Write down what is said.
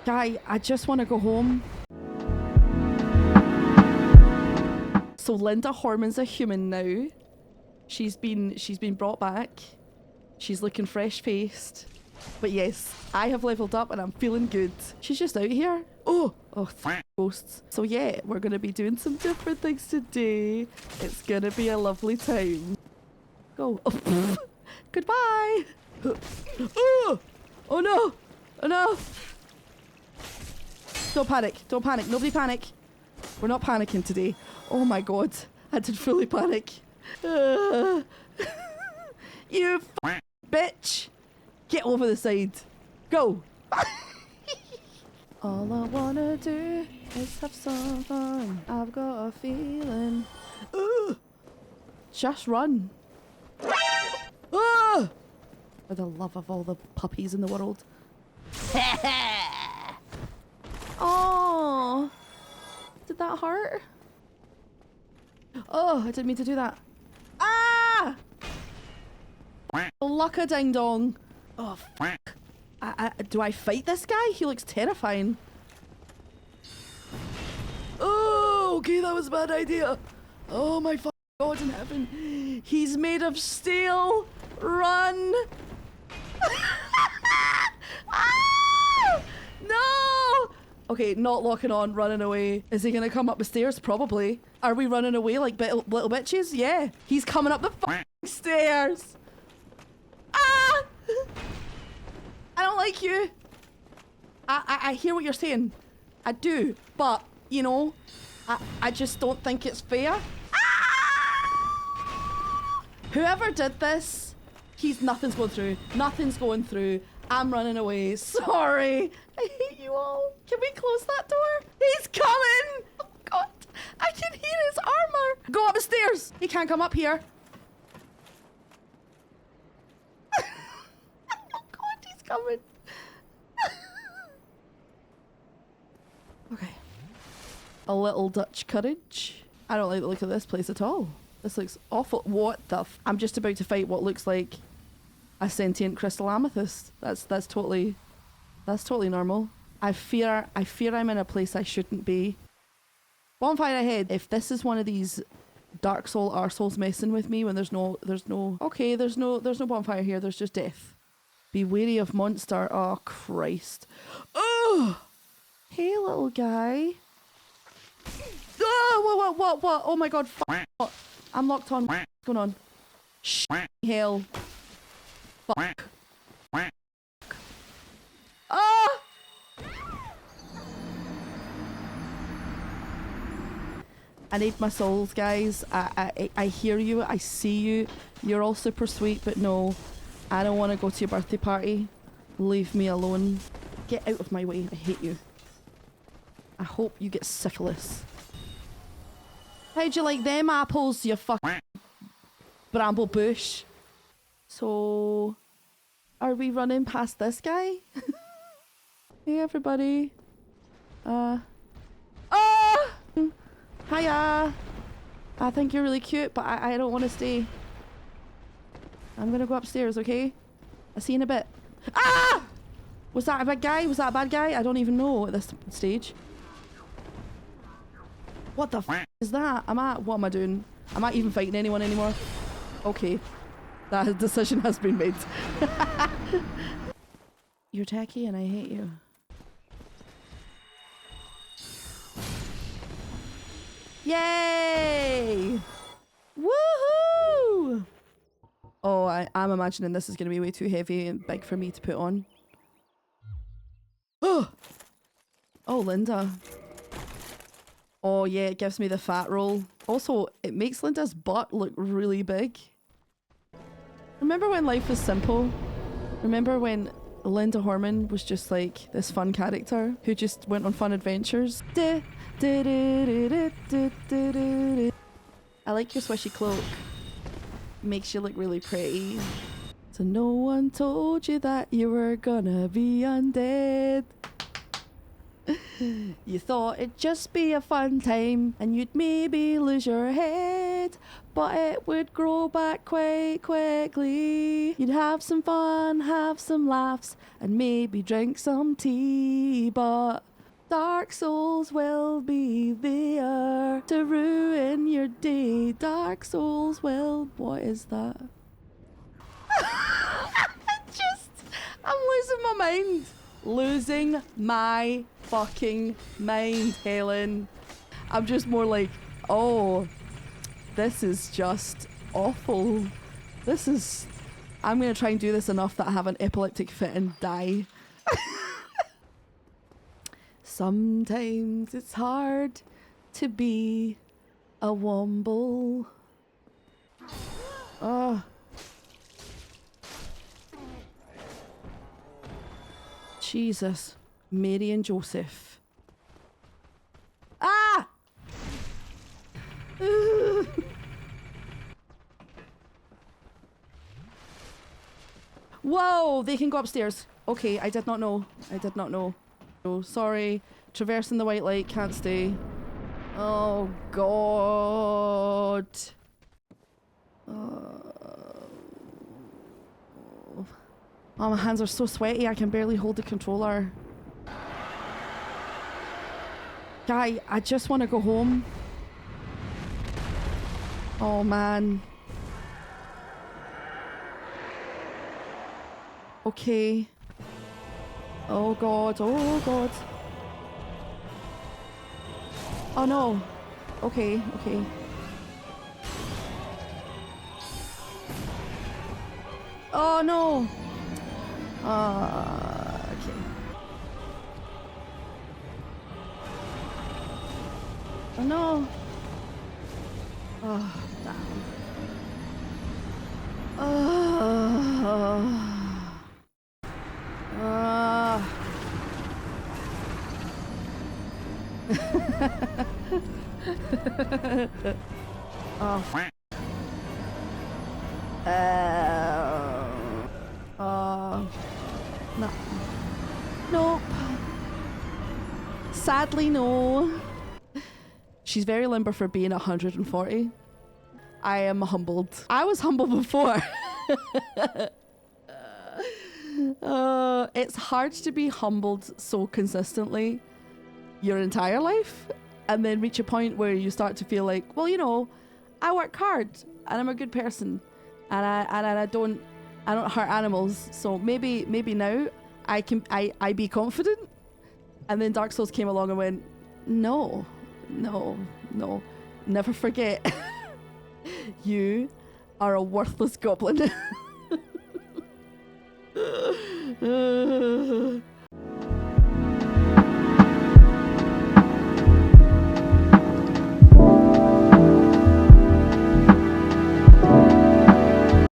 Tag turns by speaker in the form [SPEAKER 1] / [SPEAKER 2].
[SPEAKER 1] Guy, I just want to go home. So Linda Horman's a human now. She's been brought back. She's looking fresh-faced. But yes, I have leveled up and I'm feeling good. She's just out here. Oh, ghosts. So yeah, we're going to be doing some different things today. It's going to be a lovely time. Go. Oh, goodbye. Oh, oh no. Oh no. Don't panic. Don't panic. Nobody panic. We're not panicking today. Oh my god. I did fully panic. You bitch. Get over the side. Go. All I wanna do is have some fun. I've got a feeling. Just run. For the love of all the puppies in the world. Oh, did that hurt? Oh, I didn't mean to do that. Ah! Luck a ding dong. Oh, fuck. Do I fight this guy? He looks terrifying. Oh, okay, that was a bad idea. Oh my fucking god in heaven. He's made of steel. Run. Ah! No! Okay, not locking on, running away. Is he gonna come up the stairs? Probably. Are we running away like little bitches? Yeah. He's coming up the fucking stairs. Ah! I don't like you. I hear what you're saying. I do, but, you know, I just don't think it's fair. Ah! Whoever did this, nothing's going through. Nothing's going through. I'm running away. Sorry. I hate you all. Can we close that door? He's coming. Oh god. I can hear his armor. Go up the stairs. He can't come up here. Oh god, he's coming. Okay. A little Dutch courage. I don't like the look of this place at all. This looks awful. What the I'm just about to fight what looks like a sentient crystal amethyst. That's totally normal. I fear I'm in a place I shouldn't be. Bonfire ahead. If this is one of these Dark Soul arseholes messing with me when there's no bonfire here, there's just death. Be wary of monster. Oh Christ. Oh! Hey little guy. Oh, what? Oh my god, fuck. I'm locked on. What's going on? Hell. Fuck. Ah! I need my souls, guys. I hear you. I see you. You're all super sweet, but no. I don't want to go to your birthday party. Leave me alone. Get out of my way. I hate you. I hope you get syphilis. How'd you like them apples, you fucking bramble bush? So, are we running past this guy? Hey everybody. Hiya. I think you're really cute, but I don't want to stay. I'm gonna go upstairs, okay? I'll see you in a bit. Ah! Was that a bad guy? Was that a bad guy? I don't even know at this stage. What the f is that? What am I doing? Am I even fighting anyone anymore? Okay. That decision has been made. You're tacky and I hate you. Yay! Woohoo! Oh, I'm imagining this is going to be way too heavy and big for me to put on. Oh! Oh, Linda. Oh yeah, it gives me the fat roll. Also, it makes Linda's butt look really big. Remember when life was simple? Remember when Linda Horman was just like this fun character who just went on fun adventures? I like your swishy cloak. Makes you look really pretty. So no one told you that you were gonna be undead. You thought it'd just be a fun time and you'd maybe lose your head, but it would grow back quite quickly. You'd have some fun, have some laughs, and maybe drink some tea, but Dark Souls will be there to ruin your day. Dark Souls will... What is that? I'm losing my mind. Losing my fucking mind, Helen. I'm just more like, oh, this is just awful. This is... I'm going to try and do this enough that I have an epileptic fit and die. Sometimes it's hard to be a womble. Oh. Jesus. Mary and Joseph. Ah! Whoa, they can go upstairs. Okay, I did not know. I did not know. Oh, sorry. Traversing the white light, can't stay. Oh, God. Oh, my hands are so sweaty, I can barely hold the controller. Guy, I just want to go home. Oh, man. Okay. Oh, God. Oh, God. Oh, no. Okay, okay. Oh, no. Okay. Oh, no. Oh, damn. Oh. No. Nope. Sadly, no. She's very limber for being 140. I am humbled. I was humble before. It's hard to be humbled so consistently your entire life and then reach a point where you start to feel like, well, you know, I work hard and I'm a good person and I don't hurt animals, so maybe now I be confident. And then Dark Souls came along and went, no, never forget. You are a worthless goblin.